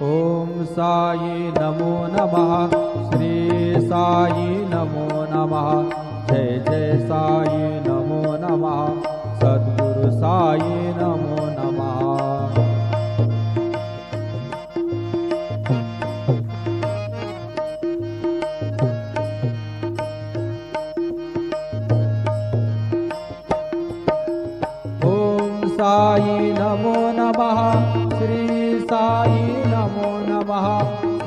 ओम साई नमो नमः। श्री साई नमो नमः। जय जय साई नमो नमः। सद्गुरु साई नमो नमः। साई नमो नमः। श्री साई नमो नमः।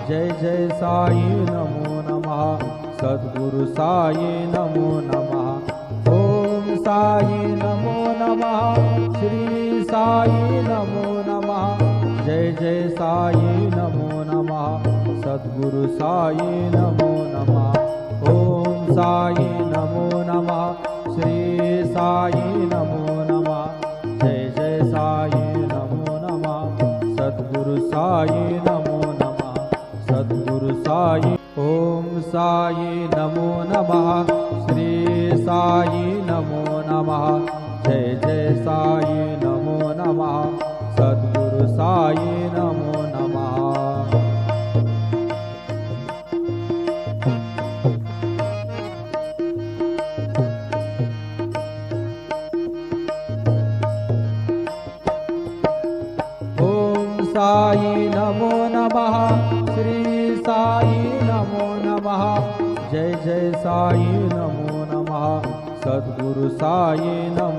जय जय साई नमो नमः। सद्गुरु साई नमो नमः। ओम साई नमो नमः। श्री साई नमो नमः। जय जय साई नमो नमः। सद्गुरु साई नमो नमः। ओम साई नमो नमः। श्री साई नमो नमः। जय जय साई नमो नमः। सद्गुरु साई नमो नमः। सद्गुरु साई। ओम साई नमो नमः। श्री साई नमो नमः। जय जय साई नमो नमः। सद्गुरु साई नमो नमः। साई नमो नमः। श्री साई नमो नमः। जय जय साई नमो नमः। सद्गुरु साई नमो